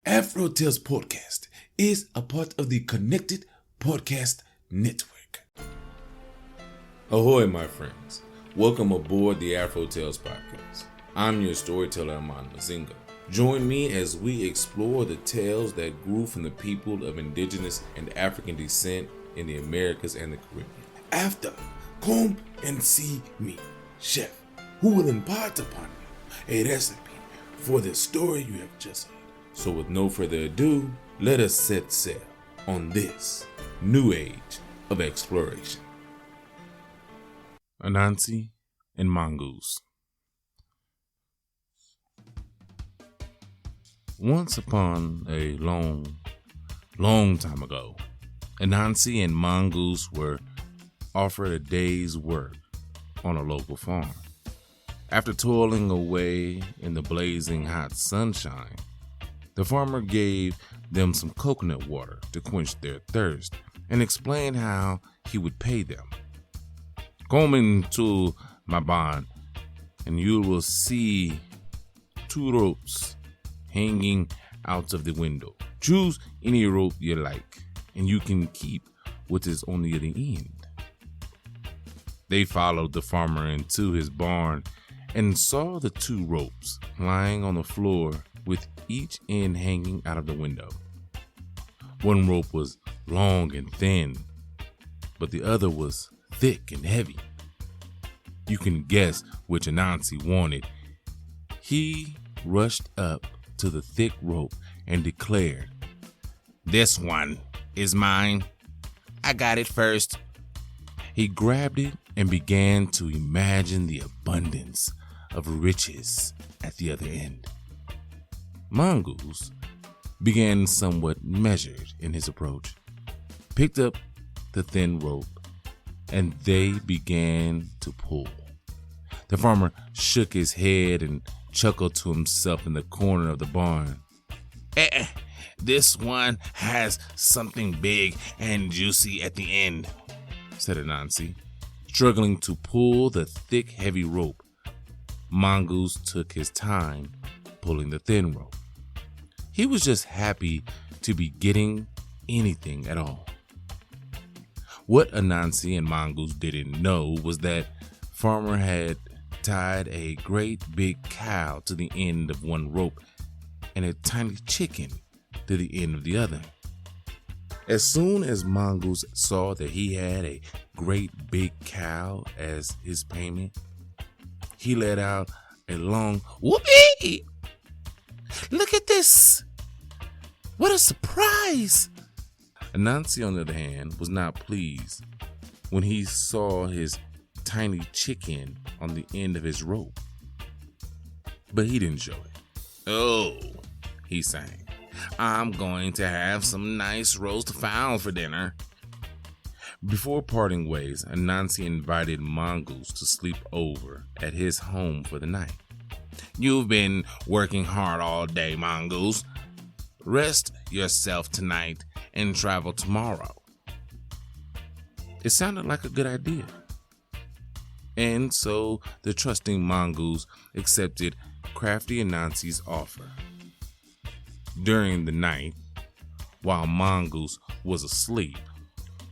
Afro Tales podcast is a part of the Connected Podcast Network. Ahoy, my friends. Welcome aboard the Afro Tales podcast. I'm your storyteller, Mazinga. Join me as we explore the tales that grew from the people of Indigenous and African descent in the Americas and the Caribbean. After, come and see me, chef, who will impart upon you a recipe for the story you have just heard. So with no further ado, let us set sail on this new age of exploration. Anansi and Mongoose. Once upon a long time ago, Anansi and Mongoose were offered a day's work on a local farm. After toiling away in the blazing hot sunshine, the farmer gave them some coconut water to quench their thirst and explained how he would pay them. Come into my barn and you will see 2 ropes hanging out of the window. Choose any rope you like and you can keep what is on the other end. They followed the farmer into his barn and saw the 2 ropes lying on the floor with each end hanging out of the window. One rope was long and thin, but the other was thick and heavy. You can guess which Anansi wanted. He rushed up to the thick rope and declared, "This one is mine. I got it first." He grabbed it and began to imagine the abundance of riches at the other end. Mongoose began somewhat measured in his approach, picked up the thin rope, and they began to pull. The farmer shook his head and chuckled to himself in the corner of the barn. This one has something big and juicy at the end," said Anansi, struggling to pull the thick, heavy rope. Mongoose took his time pulling the thin rope. He was just happy to be getting anything at all. What Anansi and Mongoose didn't know was that farmer had tied a great big cow to the end of one rope and a tiny chicken to the end of the other. As soon as Mongoose saw that he had a great big cow as his payment, he let out a long whoopee. "Look at this! What a surprise!" Anansi, on the other hand, was not pleased when he saw his tiny chicken on the end of his rope. But he didn't show it. "Oh," he sang, "I'm going to have some nice roast fowl for dinner." Before parting ways, Anansi invited Mongoose to sleep over at his home for the night. "You've been working hard all day, Mongoose. Rest yourself tonight and travel tomorrow." It sounded like a good idea. And so the trusting Mongoose accepted crafty Anansi's offer. During the night, while Mongoose was asleep,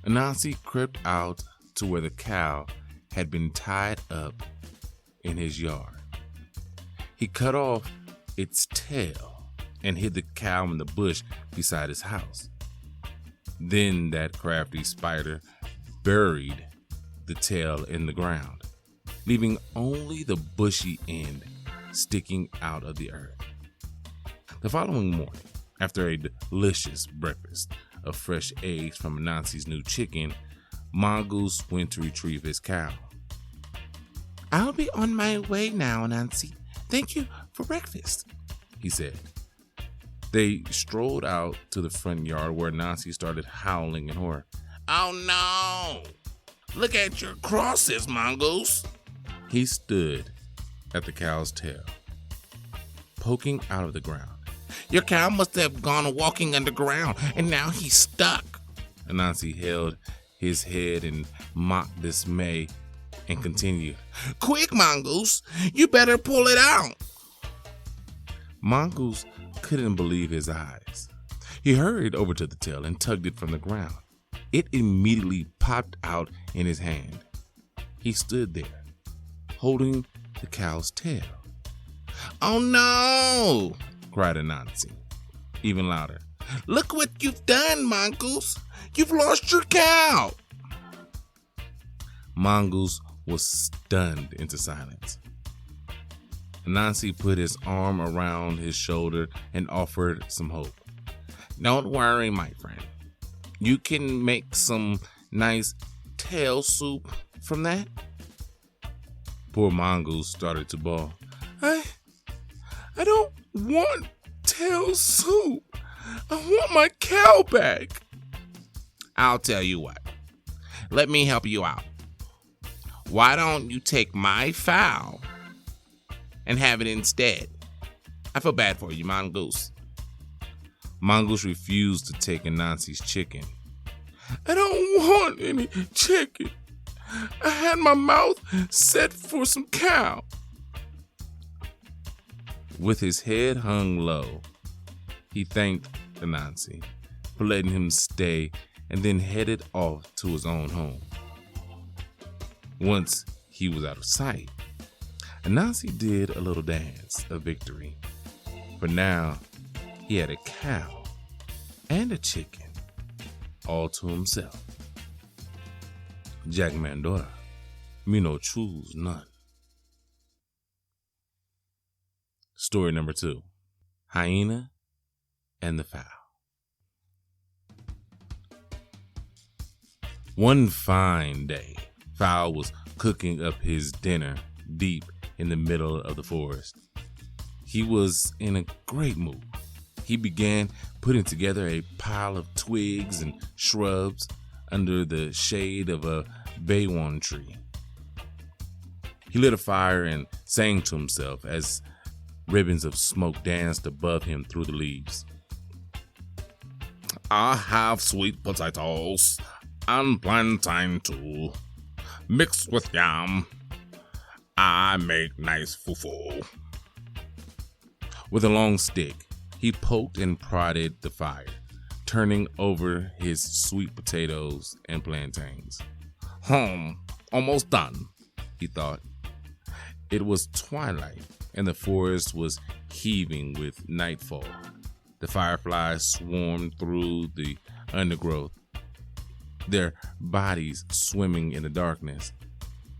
Anansi crept out to where the cow had been tied up in his yard. He cut off its tail and hid the cow in the bush beside his house. Then that crafty spider buried the tail in the ground, leaving only the bushy end sticking out of the earth. The following morning, after a delicious breakfast of fresh eggs from Anansi's new chicken, Mongoose went to retrieve his cow. "I'll be on my way now, Anansi. Thank you for breakfast," he said. They strolled out to the front yard where Anansi started howling in horror. "Oh no! Look at your crosses, Mongoose!" He stood at the cow's tail, poking out of the ground. "Your cow must have gone walking underground, and now he's stuck." Anansi held his head in mock dismay and continued, "Quick, Mongoose, you better pull it out." Mongoose couldn't believe his eyes. He hurried over to the tail and tugged it from the ground. It immediately popped out in his hand. He stood there, holding the cow's tail. "Oh no!" cried Anansi, even louder. "Look what you've done, Mongoose! You've lost your cow!" Mongoose was stunned into silence. Anansi put his arm around his shoulder and offered some hope. "Don't worry, my friend. You can make some nice tail soup from that." Poor Mongoose started to bawl. I don't want tail soup. I want my cow back." "I'll tell you what. Let me help you out. Why don't you take my fowl and have it instead? I feel bad for you, Mongoose." Mongoose refused to take Anansi's chicken. "I don't want any chicken. I had my mouth set for some cow." With his head hung low, he thanked Anansi for letting him stay and then headed off to his own home. Once he was out of sight, Anansi did a little dance of victory, for now he had a cow and a chicken all to himself. Jack Mandora, me no choose none. Story number 2, Hyena and the Fowl. One fine day, Fowl was cooking up his dinner deep in the middle of the forest. He was in a great mood. He began putting together a pile of twigs and shrubs under the shade of a baywan tree. He lit a fire and sang to himself as ribbons of smoke danced above him through the leaves. "I have sweet potatoes and plantain too. Mixed with yam, I make nice fufu." With a long stick, he poked and prodded the fire, turning over his sweet potatoes and plantains. Almost done," he thought. It was twilight, and the forest was heaving with nightfall. The fireflies swarmed through the undergrowth, their bodies swimming in the darkness.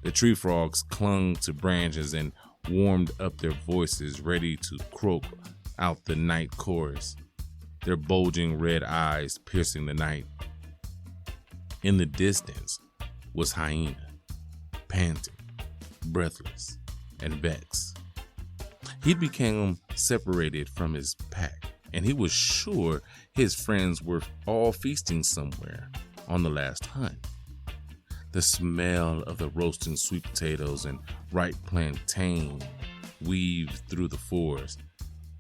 The tree frogs clung to branches and warmed up their voices, ready to croak out the night chorus, their bulging red eyes piercing the night. In the distance was Hyena, panting, breathless, and vexed. He'd become separated from his pack, and he was sure his friends were all feasting somewhere on the last hunt. The smell of the roasting sweet potatoes and ripe plantain weaved through the forest,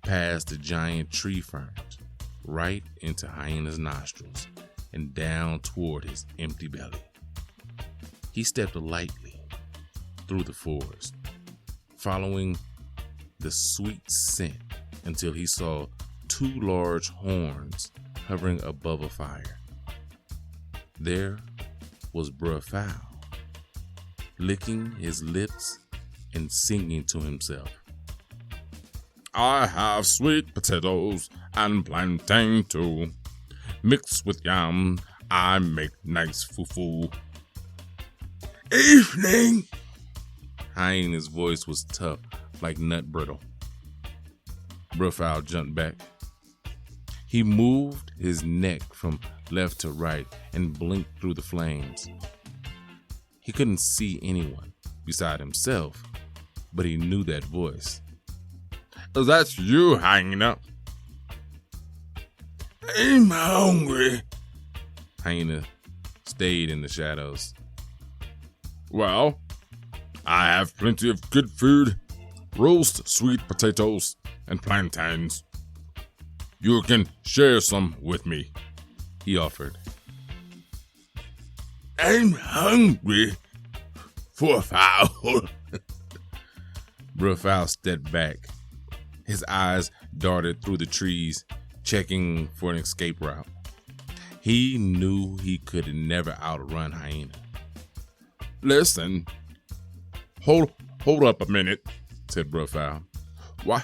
past the giant tree ferns, right into Hyena's nostrils and down toward his empty belly. He stepped lightly through the forest, following the sweet scent until he saw 2 large horns hovering above a fire. There was Bruh Fowl, licking his lips and singing to himself. "I have sweet potatoes and plantain too. Mixed with yam, I make nice fufu." "Evening!" Hyena's voice was tough like nut brittle. Bruh Fowl jumped back. He moved his neck from left to right and blinked through the flames. He couldn't see anyone beside himself, but he knew that voice. "That's you, Hyena." "I'm hungry." Hyena stayed in the shadows. "Well, I have plenty of good food, roast sweet potatoes and plantains. You can share some with me," he offered. "I'm hungry for fowl." Bruh Fowl stepped back. His eyes darted through the trees, checking for an escape route. He knew he could never outrun Hyena. Listen, hold up a minute, said Fowl. Why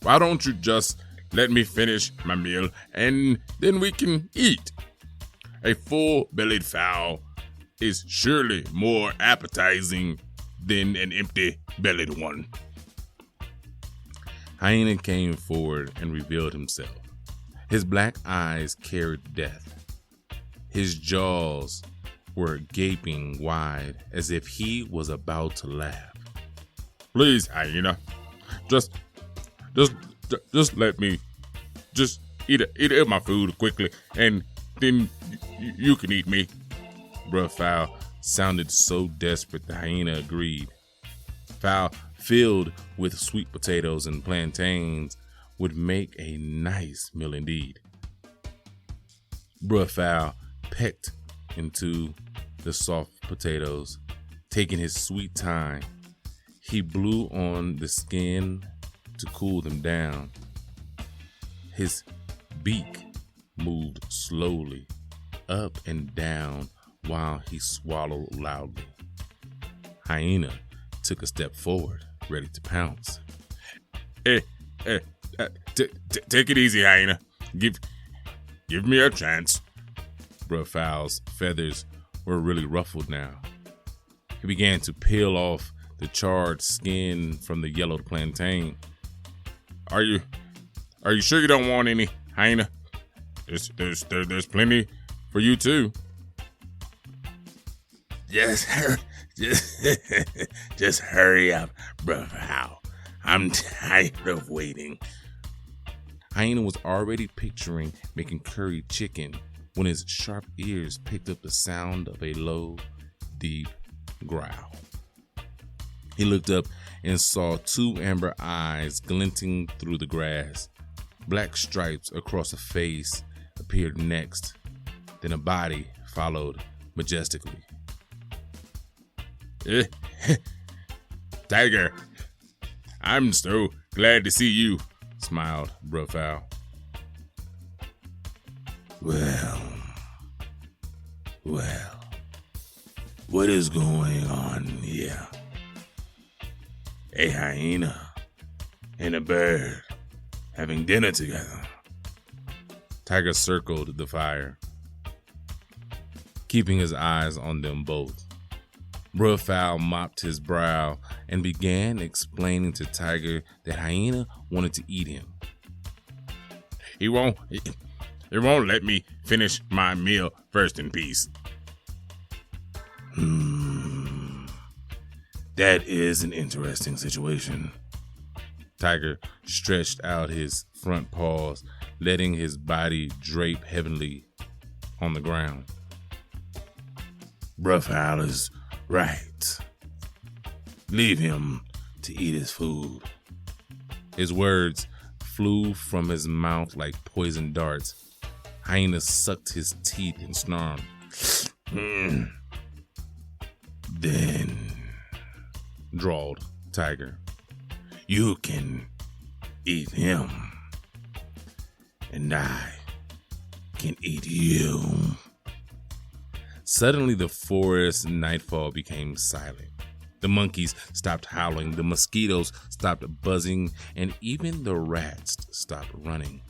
don't you just let me finish my meal and then we can eat? A full-bellied fowl is surely more appetizing than an empty-bellied one. Hyena came forward and revealed himself. His black eyes carried death. His jaws were gaping wide as if he was about to laugh. Please, Hyena, just let me just eat my food quickly, and then you can eat me. Fowl sounded so desperate the Hyena agreed. Fowl filled with sweet potatoes and plantains would make a nice meal indeed. Fowl pecked into the soft potatoes, taking his sweet time. He blew on the skin to cool them down. His beak moved slowly up and down while he swallowed loudly. Hyena took a step forward, ready to pounce. Take it easy, Hyena. Give me a chance. Fowl's feathers were really ruffled now. He began to peel off the charred skin from the yellowed plantain. Are you sure you don't want any, Hyena? There's plenty for you too. Just hurry up, Fowl. I'm tired of waiting. Hyena was already picturing making curry chicken when his sharp ears picked up the sound of a low, deep growl. He looked up and saw two amber eyes glinting through the grass. Black stripes across a face appeared next. Then a body followed majestically. Tiger, I'm so glad to see you, smiled Fowl. Well, what is going on here? A hyena and a bird having dinner together. Tiger circled the fire, keeping his eyes on them both. Fowl mopped his brow and began explaining to Tiger that Hyena wanted to eat him. He won't let me finish my meal first in peace. That is an interesting situation. Tiger stretched out his front paws, letting his body drape heavily on the ground. Fowl is right. Leave him to eat his food. His words flew from his mouth like poison darts. Hyena sucked his teeth and snarled. Then, drawled Tiger, you can eat him, and I can eat you. Suddenly, the forest nightfall became silent. The monkeys stopped howling, the mosquitoes stopped buzzing, and even the rats stopped running.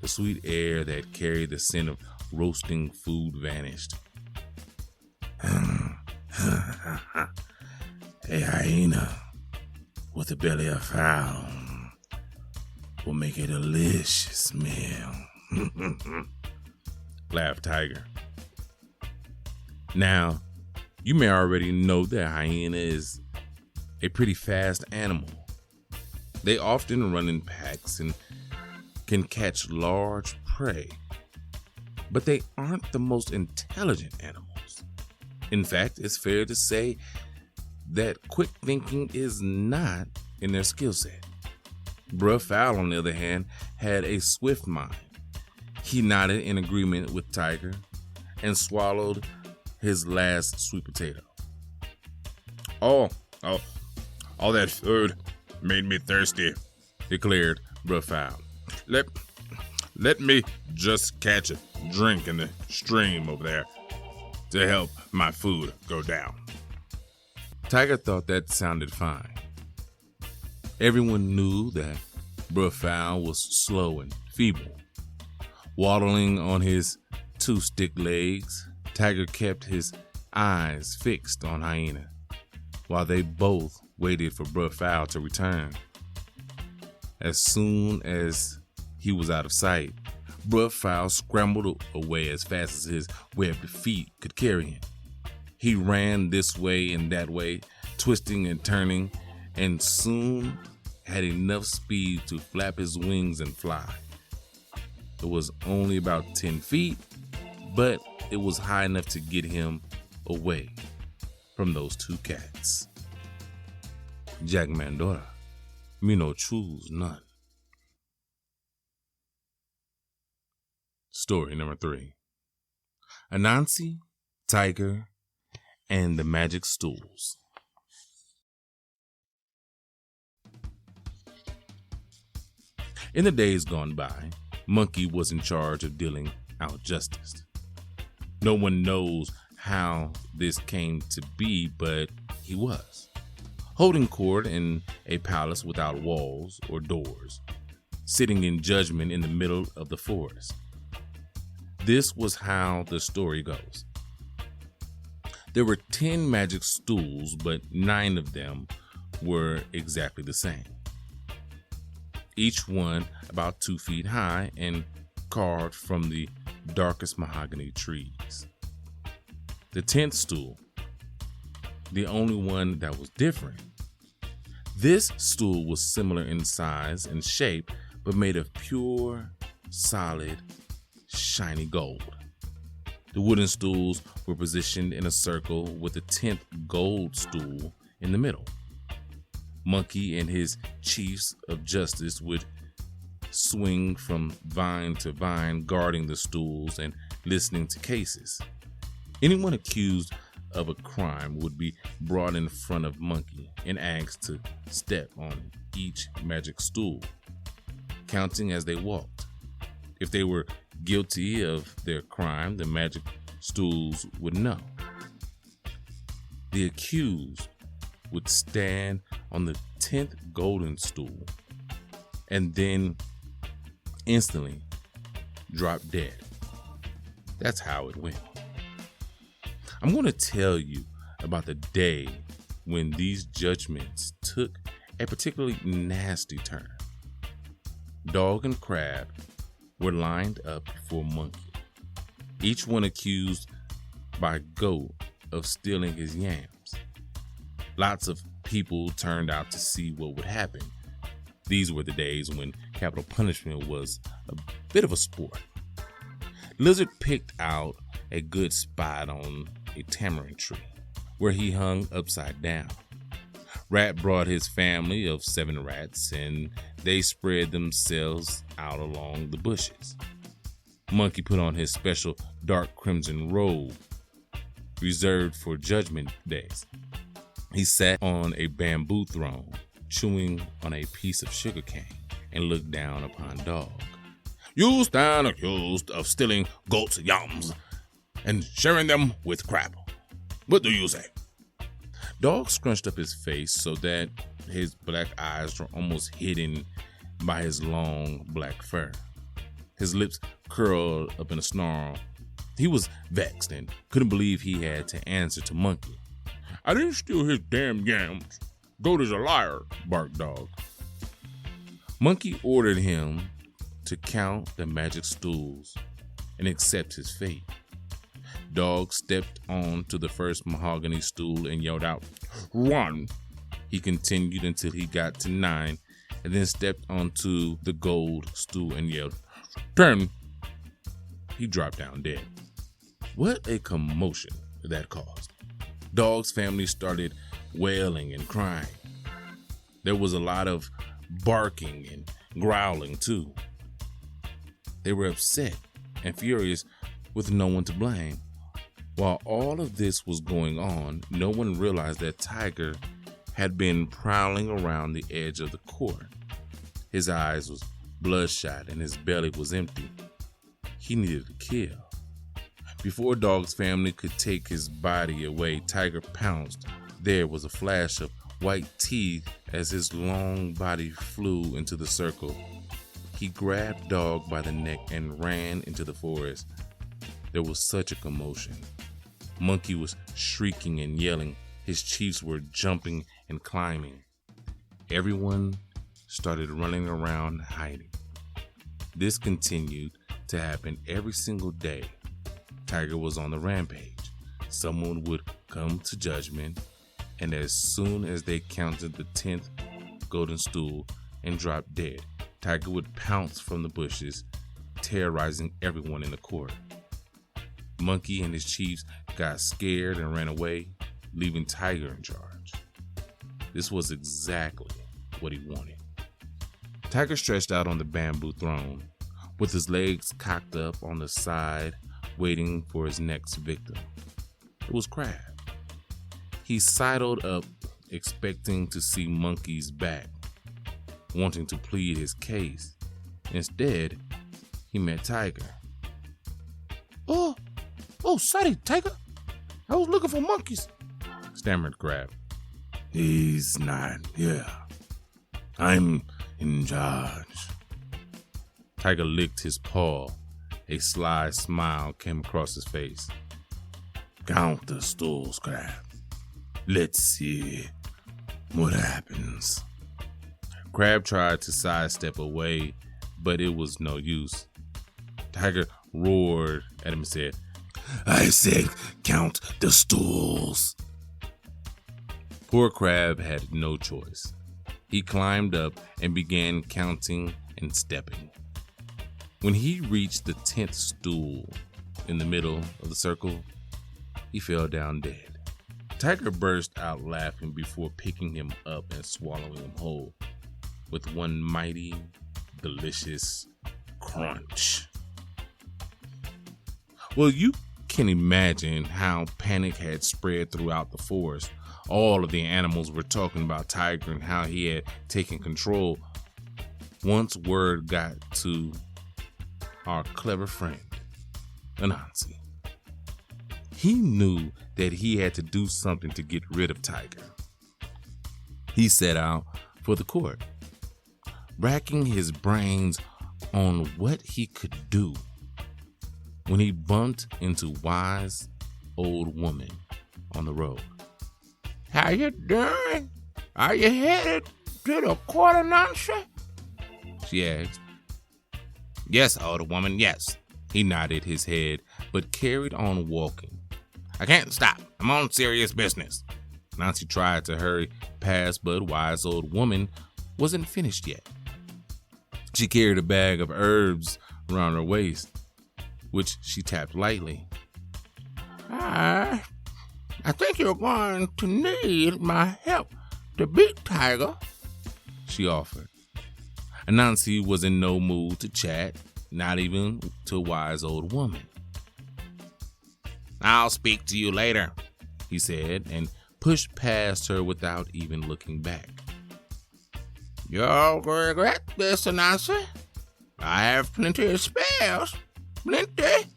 The sweet air that carried the scent of roasting food vanished. A hyena with a belly of fowl will make a delicious meal. Laughed Tiger. Now, you may already know that hyena is a pretty fast animal. They often run in packs and can catch large prey, but they aren't the most intelligent animals. In fact, it's fair to say that quick thinking is not in their skill set. Fowl, on the other hand, had a swift mind. He nodded in agreement with Tiger and swallowed his last sweet potato. All that food made me thirsty, declared Bruh Fowl. Let me just catch a drink in the stream over there to help my food go down. Tiger thought that sounded fine. Everyone knew that Bruh Fowl was slow and feeble. Waddling on his 2 stick legs, Tiger kept his eyes fixed on Hyena, while they both waited for Bruh Fowl to return. As soon as he was out of sight, Bruh Fowl scrambled away as fast as his webbed feet could carry him. He ran this way and that way, twisting and turning, and soon had enough speed to flap his wings and fly. It was only about 10 feet, but it was high enough to get him away from those 2 cats. Jack Mandora, me no choose none. Story number 3. Anansi, Tiger, and the Magic Stools. In the days gone by, Monkey was in charge of dealing out justice. No one knows how this came to be, but he was. Holding court in a palace without walls or doors, sitting in judgment in the middle of the forest. This was how the story goes. There were 10 magic stools, but 9 of them were exactly the same. Each one about 2 feet high and carved from the darkest mahogany trees. The 10th stool, the only one that was different. This stool was similar in size and shape, but made of pure, solid, shiny gold. The wooden stools were positioned in a circle with the 10th gold stool in the middle. Monkey and his chiefs of justice would swing from vine to vine, guarding the stools and listening to cases. Anyone accused of a crime would be brought in front of Monkey and asked to step on each magic stool, counting as they walked. If they were guilty of their crime, the magic stools would know. The accused would stand on the 10th golden stool and then instantly drop dead. That's how it went. I'm going to tell you about the day when these judgments took a particularly nasty turn. Dog and Crab were lined up for Monkey, each one accused by Goat of stealing his yams. Lots of people turned out to see what would happen. These were the days when capital punishment was a bit of a sport. Lizard picked out a good spot on a tamarind tree where he hung upside down. Rat brought his family of 7 rats and they spread themselves out along the bushes. Monkey put on his special dark crimson robe reserved for judgment days. He sat on a bamboo throne, chewing on a piece of sugar cane, and looked down upon Dog. You stand accused of stealing goat's yams and sharing them with Crab. What do you say? Dog scrunched up his face so that his black eyes were almost hidden by his long black fur. His lips curled up in a snarl. He was vexed and couldn't believe he had to answer to Monkey. I didn't steal his damn yams. Goat is a liar, barked Dog. Monkey ordered him to count the magic stools and accept his fate. Dog stepped on to the first mahogany stool and yelled out, 1. He continued until he got to 9 and then stepped onto the gold stool and yelled, 10. He dropped down dead. What a commotion that caused. Dog's family started wailing and crying. There was a lot of barking and growling too. They were upset and furious with no one to blame. While all of this was going on, no one realized that Tiger had been prowling around the edge of the court. His eyes was bloodshot and his belly was empty. He needed to kill. Before Dog's family could take his body away, Tiger pounced. There was a flash of white teeth as his long body flew into the circle. He grabbed Dog by the neck and ran into the forest. There was such a commotion. Monkey was shrieking and yelling. His chiefs were jumping and climbing. Everyone started running around hiding. This continued to happen every single day. Tiger was on the rampage. Someone would come to judgment, and as soon as they counted the 10th golden stool and dropped dead, Tiger would pounce from the bushes, terrorizing everyone in the court. Monkey and his chiefs got scared and ran away, leaving Tiger in charge. This was exactly what he wanted. Tiger stretched out on the bamboo throne, with his legs cocked up on the side, waiting for his next victim. It was Crab. He sidled up, expecting to see Monkey's back, wanting to plead his case. Instead, he met Tiger. Oh, sorry, Tiger. I was looking for monkeys, stammered Crab. He's not here. I'm in charge. Tiger licked his paw. A sly smile came across his face. Count the stools, Crab. Let's see what happens. Crab tried to sidestep away, but it was no use. Tiger roared at him and said, I said count the stools. Poor Crab had no choice. He climbed up and began counting and stepping. When he reached the 10th stool in the middle of the circle, he fell down dead. Tiger burst out laughing before picking him up and swallowing him whole with one mighty, delicious crunch. Well, you can imagine how panic had spread throughout the forest. All of the animals were talking about Tiger and how he had taken control. Once word got to our clever friend, Anansi, he knew that he had to do something to get rid of Tiger. He set out for the court, racking his brains on what he could do, when he bumped into wise old woman on the road. How you doing? Are you headed to the court, Anansi? She asked. Yes, old woman, yes. He nodded his head, but carried on walking. I can't stop. I'm on serious business. Anansi tried to hurry past, but wise old woman wasn't finished yet. She carried a bag of herbs around her waist, which she tapped lightly. I think you're going to need my help to beat Tiger, she offered. Anansi was in no mood to chat, not even to a wise old woman. I'll speak to you later, he said, and pushed past her without even looking back. You'll regret this, Anansi. I have plenty of spells. Plenty.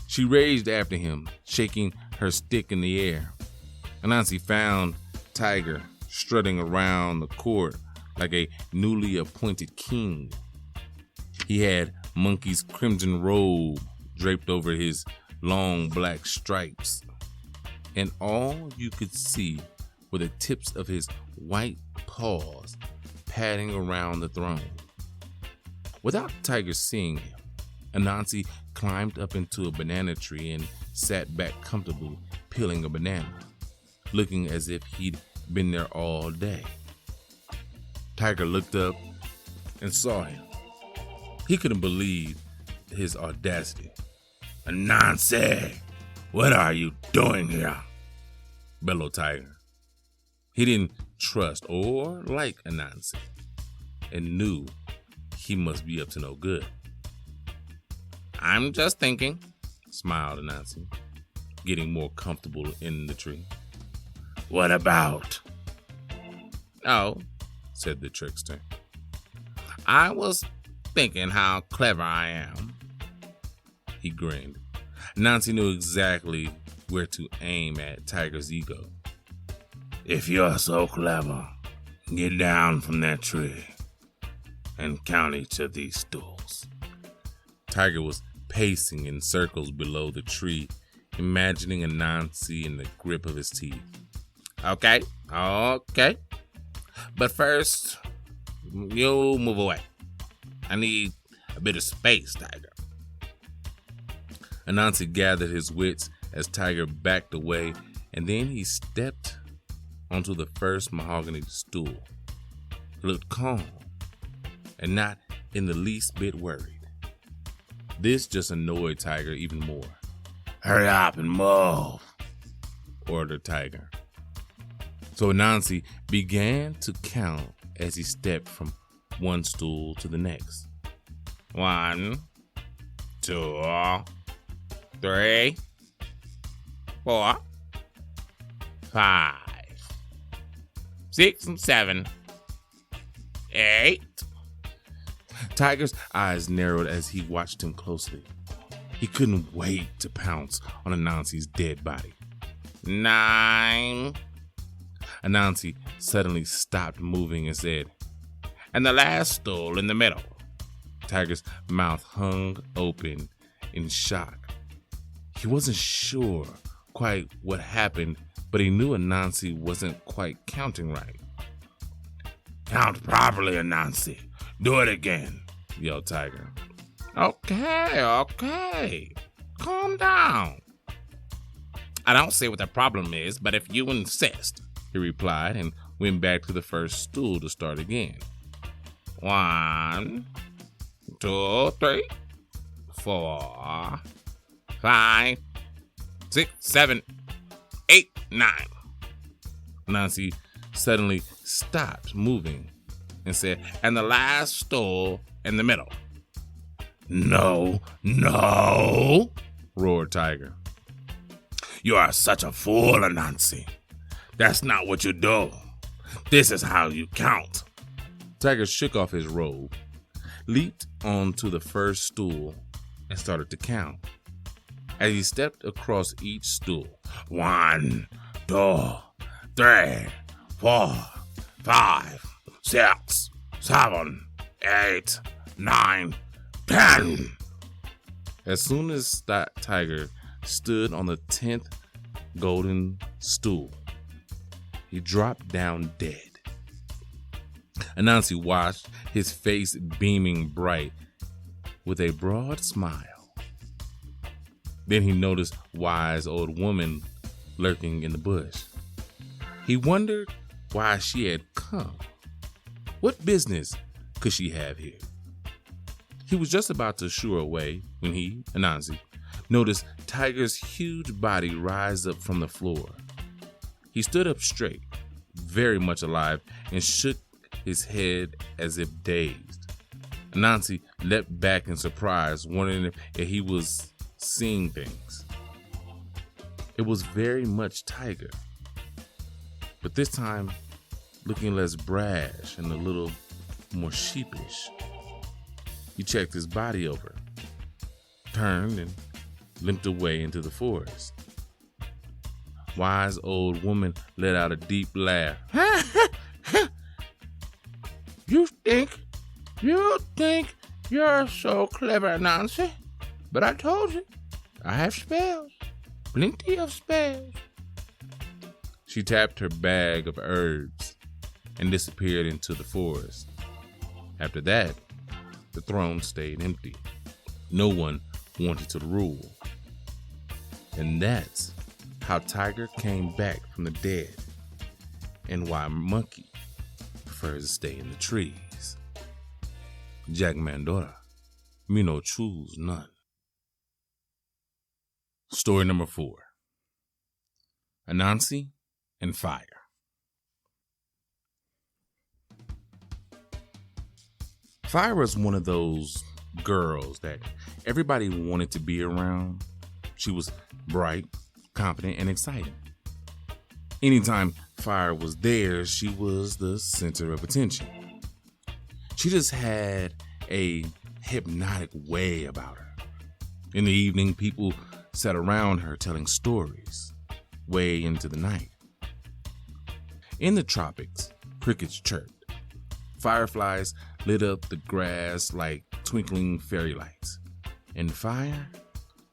She raged after him, shaking her stick in the air. Anansi found Tiger strutting around the court like a newly appointed king. He had Monkey's crimson robe draped over his long black stripes, and all you could see were the tips of his white paws padding around the throne. Without Tiger seeing him, Anansi climbed up into a banana tree and sat back comfortably, peeling a banana, looking as if he'd been there all day. Tiger looked up and saw him. He couldn't believe his audacity. Anansi, what are you doing here? Bellowed Tiger. He didn't trust or like Anansi and knew he must be up to no good. I'm just thinking, smiled Anansi, getting more comfortable in the tree. What about? Oh, said the trickster. I was thinking how clever I am. He grinned. Anansi knew exactly where to aim at Tiger's ego. If you're so clever, get down from that tree and count each of these stools. Tiger was pacing in circles below the tree, imagining Anansi in the grip of his teeth. Okay. But first, you move away. I need a bit of space, Tiger. Anansi gathered his wits as Tiger backed away, and then he stepped onto the first mahogany stool. He looked calm and not in the least bit worried. This just annoyed Tiger even more. Hurry up and move, ordered Tiger. So Anansi began to count as he stepped from one stool to the next. 1, 2, 3, 4, 5, 6, and 7, 8. Tiger's eyes narrowed as he watched him closely. He couldn't wait to pounce on Anansi's dead body. 9. Anansi suddenly stopped moving and said, and the last stool in the middle. Tiger's mouth hung open in shock. He wasn't sure quite what happened, but he knew Anansi wasn't quite counting right. Count properly, Anansi. Do it again, yelled Tiger. Okay. Calm down. I don't see what the problem is, but if you insist, he replied and went back to the first stool to start again. 1, 2, 3, 4, 5, 6, 7, 8, 9. Anansi suddenly stopped moving and said, and the last stool in the middle. No, roared Tiger. You are such a fool, Anansi. That's not what you do. This is how you count. Tiger shook off his robe, leaped onto the first stool, and started to count. As he stepped across each stool, 1, 2, 3, 4, 5, 6, 7, 8, 9, 10. As soon as Tiger stood on the 10th golden stool, he dropped down dead. Anansi watched, his face beaming bright with a broad smile. Then he noticed wise old woman lurking in the bush. He wondered why she had come. What business could she have here? He was just about to shoo her away when he, Anansi, noticed Tiger's huge body rise up from the floor. He stood up straight, very much alive, and shook his head as if dazed. Anansi leapt back in surprise, wondering if he was seeing things. It was very much Tiger, but this time looking less brash and a little more sheepish. He checked his body over, turned, and limped away into the forest. Wise old woman let out a deep laugh. You think you're so clever, Anansi? But I told you, I have spells. Plenty of spells. She tapped her bag of herbs and disappeared into the forest. After that, the throne stayed empty. No one wanted to rule. And that's how Tiger came back from the dead, and why Monkey prefers to stay in the trees. Jack Mandora, me no choose none. Story number 4. Anansi and Fire. Fire was one of those girls that everybody wanted to be around. She was bright, confident, and exciting. Anytime Fire was there, she was the center of attention. She just had a hypnotic way about her. In the evening, people sat around her telling stories way into the night. In the tropics, crickets chirped. Fireflies lit up the grass like twinkling fairy lights. And Fire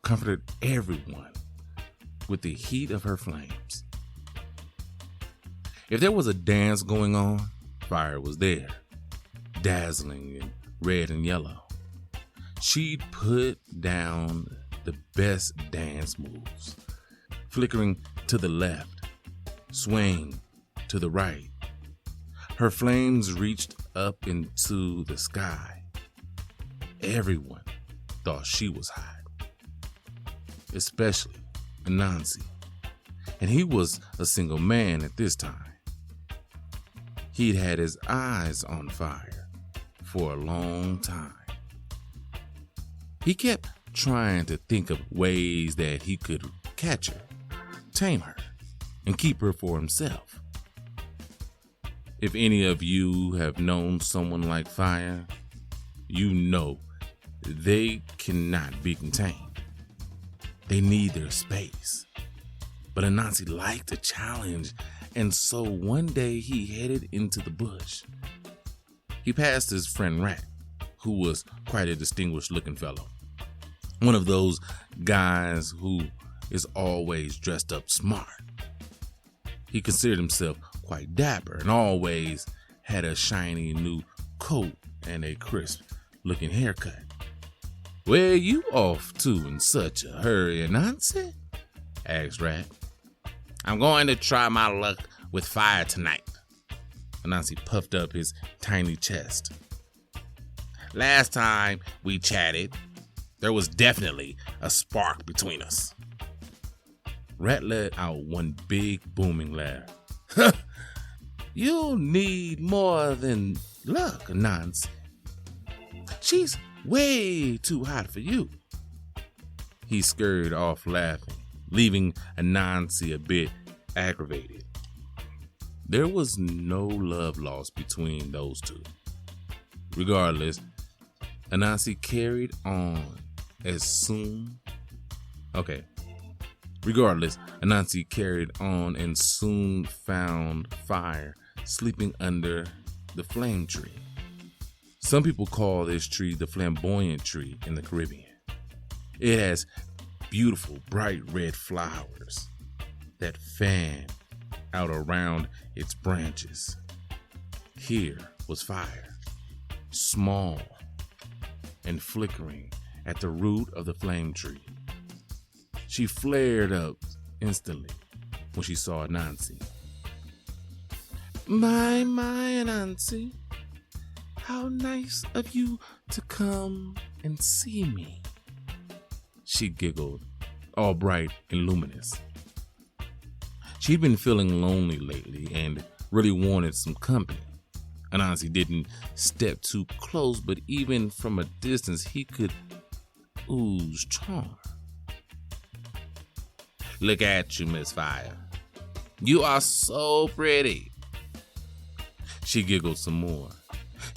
comforted everyone with the heat of her flames. If there was a dance going on, Fire was there, dazzling in red and yellow. She'd put down the best dance moves, flickering to the left, swaying to the right. Her flames reached up into the sky. Everyone thought she was hot, especially Anansi, and he was a single man at this time. He'd had his eyes on Fire for a long time. He kept trying to think of ways that he could catch her, tame her, and keep her for himself. If any of you have known someone like Fire, you know they cannot be contained. They need their space. But Anansi liked a challenge, and so one day he headed into the bush. He passed his friend Rat, who was quite a distinguished looking fellow. One of those guys who is always dressed up smart. He considered himself quite dapper and always had a shiny new coat and a crisp looking haircut. "Where you off to in such a hurry, Anansi?" asked Rat. "I'm going to try my luck with Fire tonight." Anansi puffed up his tiny chest. "Last time we chatted, there was definitely a spark between us." Rat let out one big booming laugh. "You'll need more than luck, Anansi. She's way too hot for you." He scurried off laughing, leaving Anansi a bit aggravated. There was no love lost between those two. Regardless, Anansi carried on and soon found Fire sleeping under the flame tree. Some people call this tree the flamboyant tree in the Caribbean. It has beautiful, bright red flowers that fan out around its branches. Here was Fire, small and flickering at the root of the flame tree. She flared up instantly when she saw Anansi. My, Anansi, how nice of you to come and see me," she giggled, all bright and luminous. She'd been feeling lonely lately and really wanted some company. Anansi didn't step too close, but even from a distance, he could ooze charm. "Look at you, Miss Fire. You are so pretty." She giggled some more.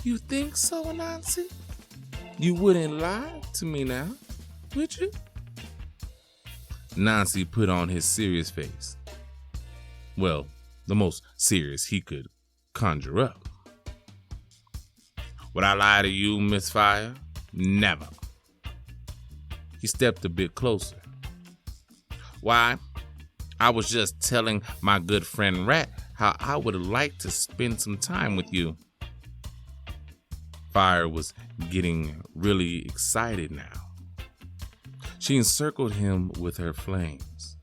"You think so, Anansi? You wouldn't lie to me now, would you?" Anansi put on his serious face. Well, the most serious he could conjure up. "Would I lie to you, Miss Fire? Never." He stepped a bit closer. "Why, I was just telling my good friend Rat how I would like to spend some time with you." Fire was getting really excited now. She encircled him with her flames.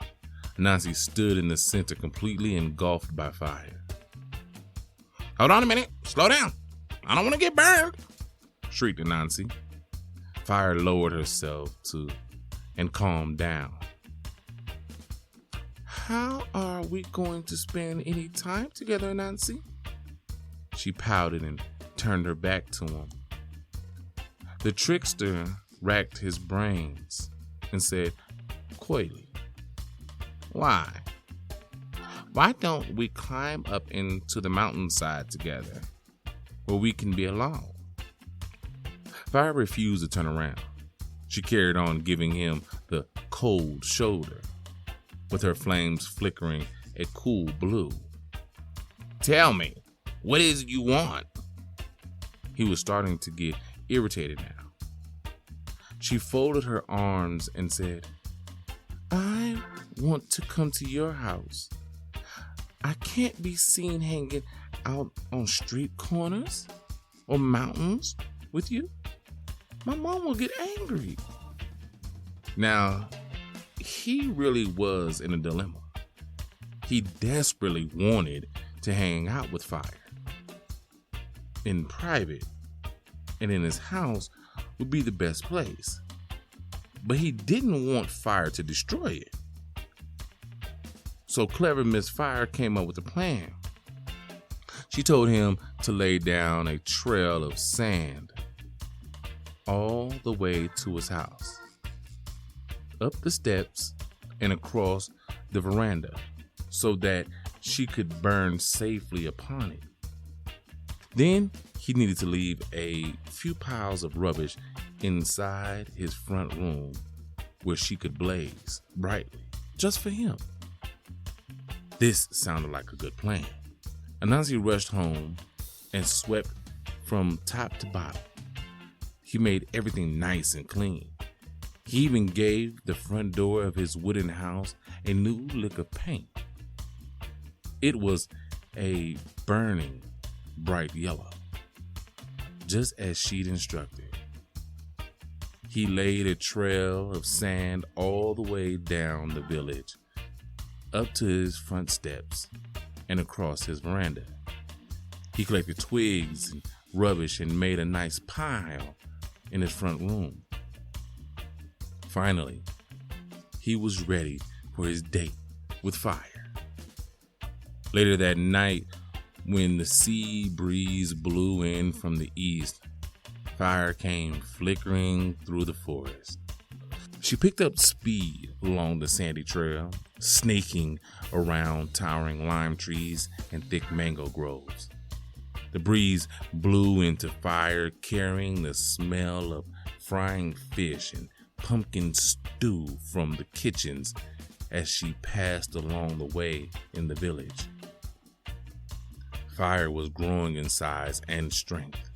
Anansi stood in the center, completely engulfed by Fire. "Hold on a minute. Slow down. I don't want to get burned," shrieked Anansi. Fire lowered herself and calmed down. "How are we going to spend any time together, Anansi?" She pouted and turned her back to him. The trickster racked his brains and said coyly, "Why? Why don't we climb up into the mountainside together, where we can be alone? Fire refused to turn around. She carried on, giving him the cold shoulder, with her flames flickering a cool blue. Tell me, what is it you want? He was starting to get irritated now. She folded her arms and said, I want to come to your house. I can't be seen hanging out on street corners or mountains with you. My mom will get angry. Now, he really was in a dilemma. He desperately wanted to hang out with Fire. In private and in his house would be the best place. But he didn't want Fire to destroy it. So clever Miss Fire came up with a plan. She told him to lay down a trail of sand all the way to his house, up the steps and across the veranda, so that she could burn safely upon it. Then he needed to leave a few piles of rubbish inside his front room where she could blaze brightly, just for him. This sounded like a good plan. Anansi rushed home and swept from top to bottom. He made everything nice and clean. He even gave the front door of his wooden house a new lick of paint. It was a burning bright yellow, just as she'd instructed. He laid a trail of sand all the way down the village, up to his front steps and across his veranda. He collected twigs and rubbish and made a nice pile in his front room. Finally, he was ready for his date with Fire. Later that night, when the sea breeze blew in from the east, Fire came flickering through the forest. She picked up speed along the sandy trail, snaking around towering lime trees and thick mango groves. The breeze blew into Fire, carrying the smell of frying fish and pumpkin stew from the kitchens as she passed along the way in the village. Fire was growing in size and strength.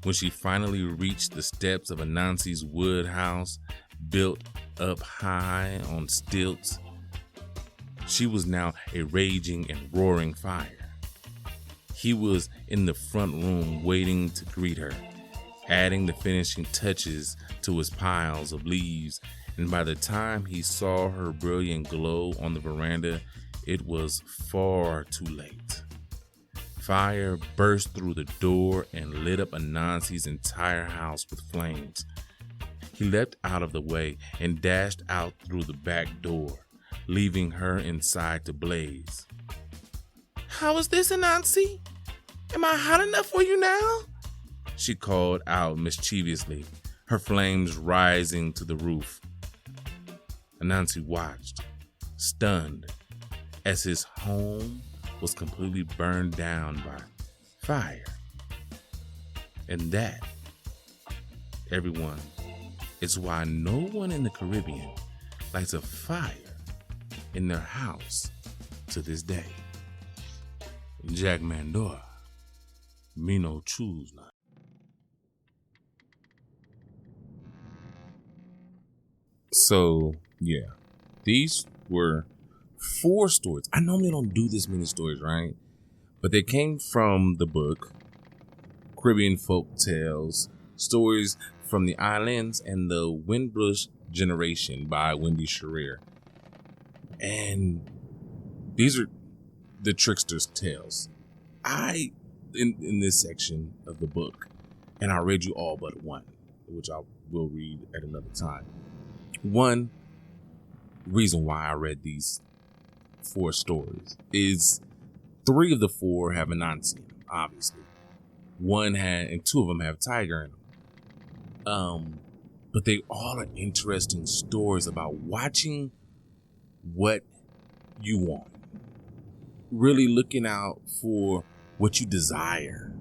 When she finally reached the steps of Anansi's wood house, built up high on stilts, she was now a raging and roaring fire. He was in the front room waiting to greet her, adding the finishing touches to his piles of leaves, and by the time he saw her brilliant glow on the veranda, it was far too late. Fire burst through the door and lit up Anansi's entire house with flames. He leapt out of the way and dashed out through the back door, leaving her inside to blaze. How is this, Anansi? Am I hot enough for you now? She called out mischievously, her flames rising to the roof. Anansi watched, stunned, as his home was completely burned down by fire. And that, everyone, is why no one in the Caribbean lights a fire in their house to this day. Jack Mandora, me no choose not. So, yeah, these were 4 stories. I normally don't do this many stories, right? But they came from the book Caribbean Folk Tales, Stories from the Islands and the Windrush Generation by Wendy Shearer. And these are the trickster's tales. In this section of the book, and I read you all but one, which I will read at another time. One reason why I read these 4 stories is 3 of the 4 have Anansi in them, obviously. 1 had, and 2 of them have Tiger in them. But they all are interesting stories about watching what you want, really looking out for what you desire,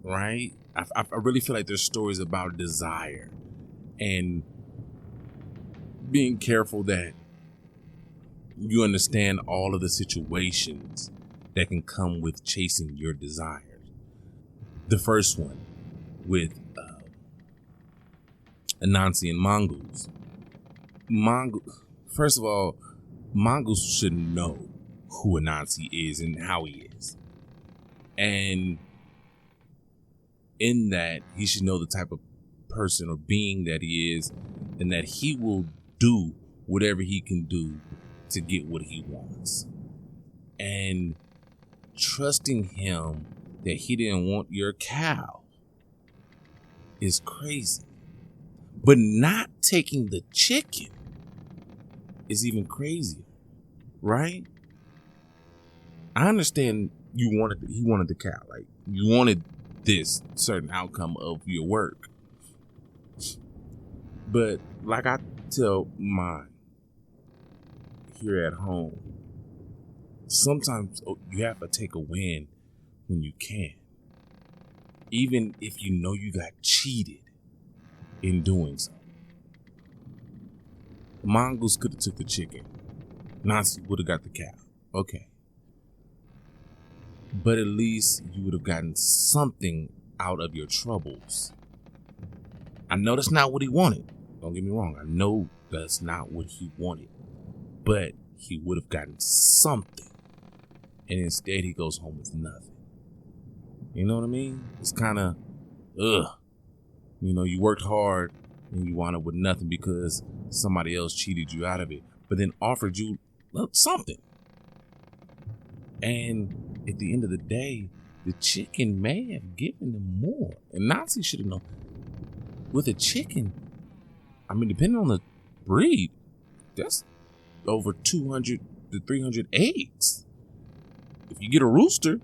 right? I really feel like there's stories about desire and being careful that you understand all of the situations that can come with chasing your desires. The first one with Anansi and Mongoose. First of all, Mongoose should know who Anansi is and how he is. And in that, he should know the type of person or being that he is, and that he will do whatever he can do to get what he wants. And trusting him that he didn't want your cow is crazy. But not taking the chicken is even crazier, right? I understand he wanted the cow. Like, you wanted this certain outcome of your work. But like I tell mine here at home, sometimes you have to take a win when you can. Even if you know you got cheated in doing so. Mongoose could have took the chicken. Nancy would have got the cow. Okay. But at least you would have gotten something out of your troubles. I know that's not what he wanted. Don't get me wrong. I know that's not what he wanted. But he would have gotten something. And instead he goes home with nothing. You know what I mean? It's kind of, you know, you worked hard and you wound up with nothing because somebody else cheated you out of it, but then offered you something. And at the end of the day, the chicken may have given them more. And Nazi should have known. With a chicken, I mean, depending on the breed, that's over 200 to 300 eggs. If you get a rooster,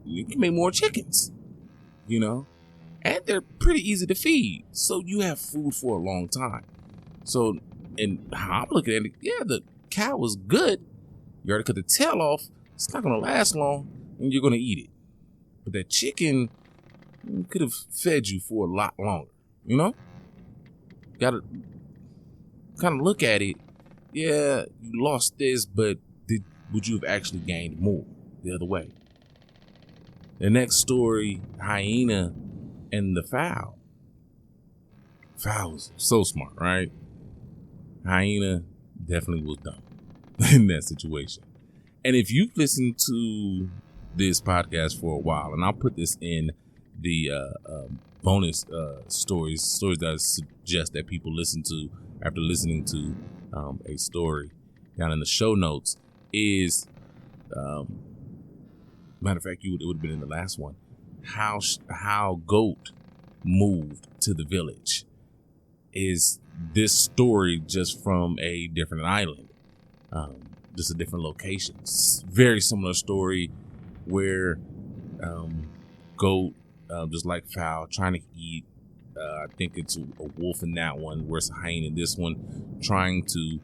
you can make more chickens, you know? And they're pretty easy to feed. So you have food for a long time. So, and how I'm looking at it, yeah, the cow was good. You already cut the tail off. It's not going to last long, and you're going to eat it. But that chicken could have fed you for a lot longer, you know? Got to kind of look at it. Yeah, you lost this, but would you have actually gained more the other way? The next story, Hyena and the Fowl. Fowl was so smart, right? Hyena definitely was dumb in that situation. And if you've listened to this podcast for a while, and I'll put this in the bonus stories that I suggest that people listen to after listening to a story down in the show notes, is matter of fact, it would have been in the last one, how Goat moved to the village. Is this story just from a different island, just a different location? Very similar story where Goat, just like Fowl, trying to eat. I think it's a wolf in that one, whereas a hyena in this one, trying to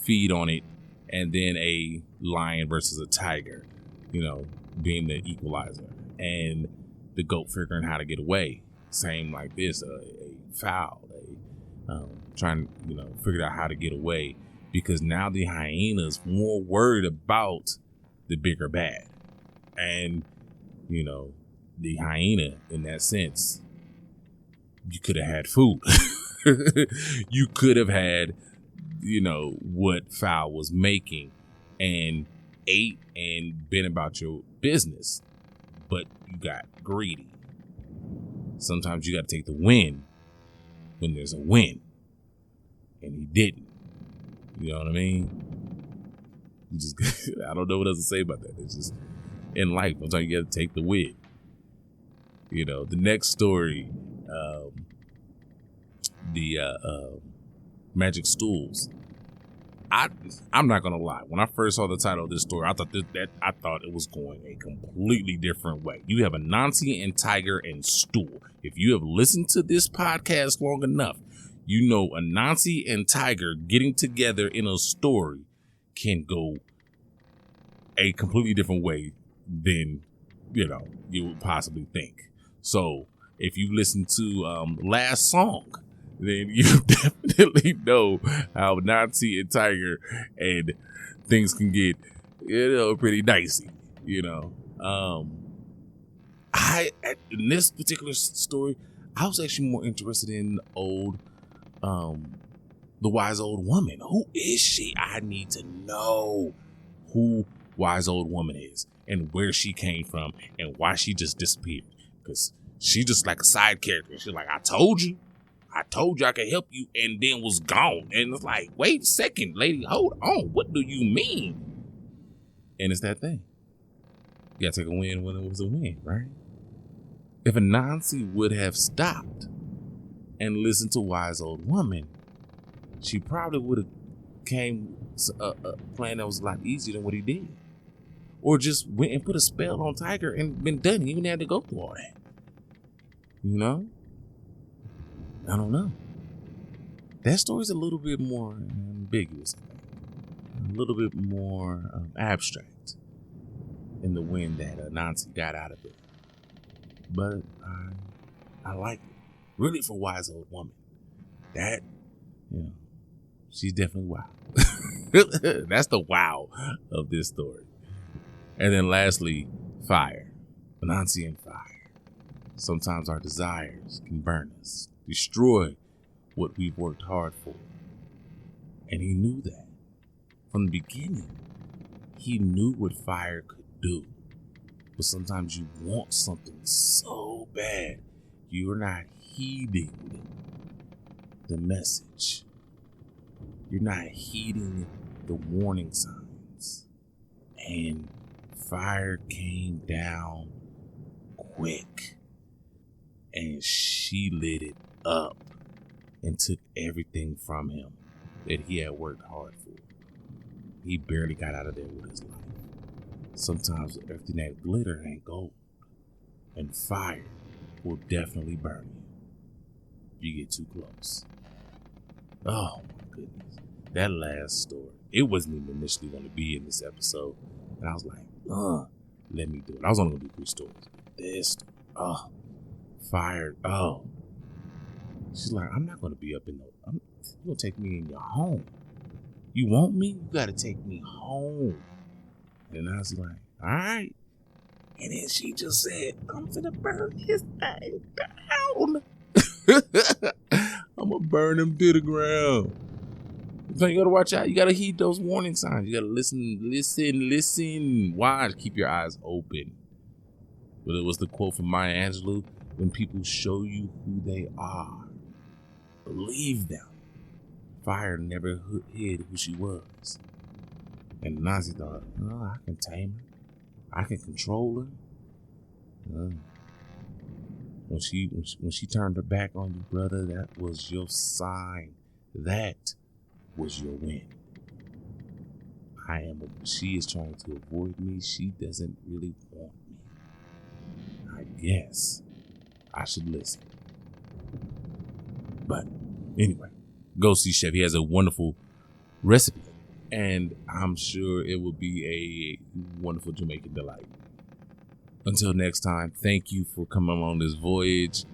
feed on it, and then a lion versus a tiger, you know, being the equalizer, and the goat figuring how to get away. Same like this, a fowl, trying to, you know, figure out how to get away, because now the hyena's more worried about the bigger bad. And, you know, the hyena, in that sense, you could have had food. You could have had, you know, what Fowl was making and ate and been about your business, but you got greedy. Sometimes you got to take the win when there's a win, and he didn't. You know what I mean? You just I don't know what else to say about that. It's just in life, sometimes you got to take the win. You know, the next story, the Magic Stools. I'm not gonna lie. When I first saw the title of this story, I thought it was going a completely different way. You have Anansi and Tiger and Stool. If you have listened to this podcast long enough, you know Anansi and Tiger getting together in a story can go a completely different way than, you would possibly think. So if you listen to last song, then you definitely know how Anansi and Tiger and things can get, pretty dicey, in this particular story, I was actually more interested in the wise old woman. Who is she? I need to know who wise old woman is and where she came from and why she just disappeared. Because she just like a side character. She's like, I told you I could help you, and then was gone. And it's like, wait a second, lady, hold on. What do you mean? And it's that thing. You gotta take a win when it was a win, right? If Anansi would have stopped and listened to wise old woman, she probably would have came a plan that was a lot easier than what he did. Or just went and put a spell on Tiger and been done. He even had to go through all that. I don't know. That story's a little bit more ambiguous, I think. A little bit more abstract in the win that Anansi got out of it. But I like it. Really, for wise old woman. That, she's definitely wow. That's the wow of this story. And then lastly, fire. Anansi and Fire. Sometimes our desires can burn us, destroy what we've worked hard for. And he knew that. From the beginning, he knew what fire could do. But sometimes you want something so bad, you're not heeding the message. You're not heeding the warning signs. And fire came down quick. And she lit it up and took everything from him that he had worked hard for. He barely got out of there with his life. Sometimes everything that glitter ain't gold. And fire will definitely burn you if you get too close. Oh my goodness. That last story. It wasn't even initially going to be in this episode. And I was like, let me do it. I was only going to do 3 stories. This, fire, She's like, I'm not going to be up in you're going to take me in your home. You want me? You got to take me home. And I was like, all right. And then she just said, I'm going to burn his thing down. I'm going to burn him to the ground. So you got to watch out. You got to heed those warning signs. You got to listen. Watch. Keep your eyes open. But it was the quote from Maya Angelou, when people show you who they are, believe them. Fire never hid who she was. And Anansi thought, I can tame her. I can control her. When she turned her back on you, brother, that was your sign. That was your win. She is trying to avoid me. She doesn't really want me. I guess I should listen. But anyway, go see Chef. He has a wonderful recipe, and I'm sure it will be a wonderful Jamaican delight. Until next time, thank you for coming on this voyage.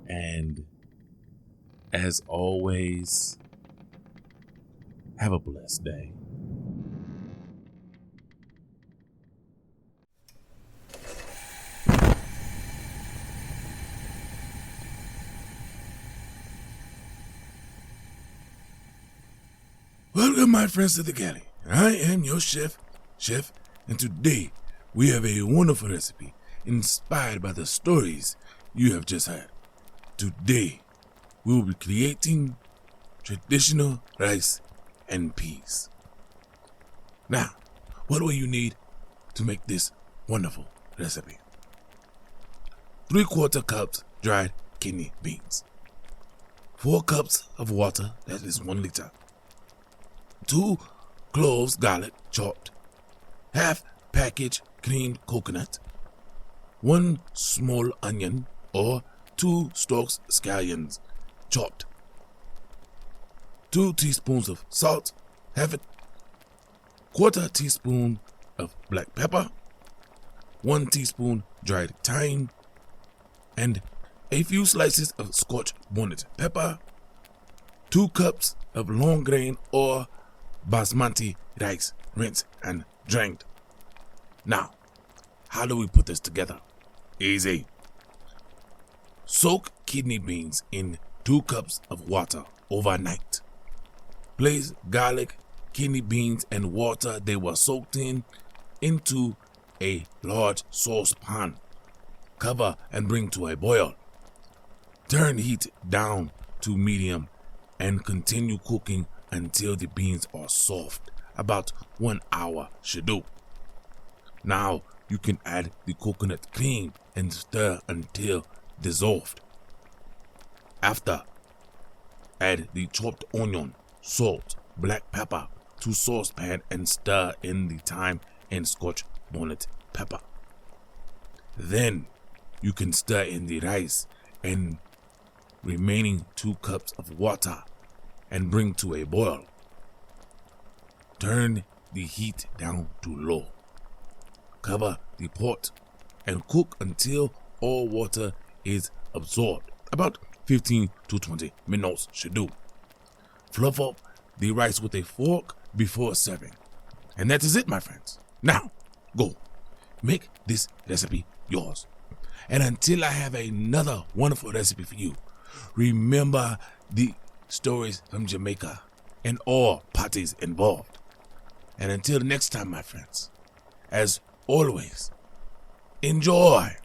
And as always, have a blessed day. Welcome, my friends, to the Galley. I am your chef, and today we have a wonderful recipe inspired by the stories you have just heard. Today, we will be creating traditional rice and peas. Now, what will you need to make this wonderful recipe? 3/4 cups dried kidney beans, 4 cups of water, that is 1 liter, 2 cloves garlic chopped, half package creamed coconut, 1 small onion or 2 stalks scallions chopped, 2 teaspoons of salt, half a 1/4 teaspoon of black pepper, 1 teaspoon dried thyme, and a few slices of Scotch bonnet pepper, 2 cups of long grain or basmati rice, rinsed and drained. Now, how do we put this together? Easy. Soak kidney beans in 2 cups of water overnight. Place garlic, kidney beans, and water they were soaked in into a large saucepan. Cover and bring to a boil. Turn heat down to medium and continue cooking until the beans are soft. About 1 hour should do. Now you can add the coconut cream and stir until dissolved. After, add the chopped onion, salt, black pepper to saucepan and stir in the thyme and Scotch bonnet pepper. Then you can stir in the rice and remaining 2 cups of water and bring to a boil. Turn the heat down to low. Cover the pot and cook until all water is absorbed. About 15 to 20 minutes should do. Fluff up the rice with a fork before serving. And that is it, my friends. Now, go. Make this recipe yours. And until I have another wonderful recipe for you, remember the stories from Jamaica and all parties involved. And until next time, my friends, as always, enjoy.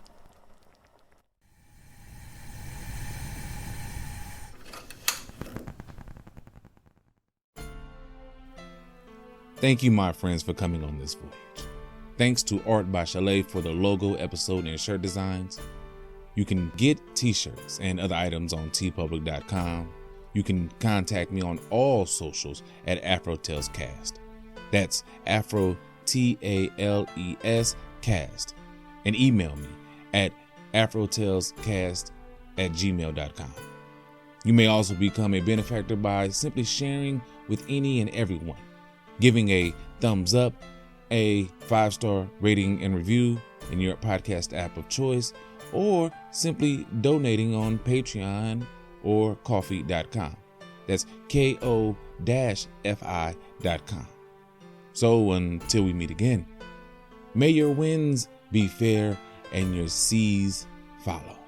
Thank you, my friends, for coming on this voyage. Thanks to Art by Chalet for the logo, episode, and shirt designs. You can get t-shirts and other items on tpublic.com. You can contact me on all socials at AfroTalesCast. That's AfroTales Cast. And email me at AfroTalesCast@gmail.com. You may also become a benefactor by simply sharing with any and everyone, giving a thumbs up, a 5-star rating and review in your podcast app of choice, or simply donating on Patreon or Ko-fi.com. That's ko-fi.com. So until we meet again, may your winds be fair and your seas follow.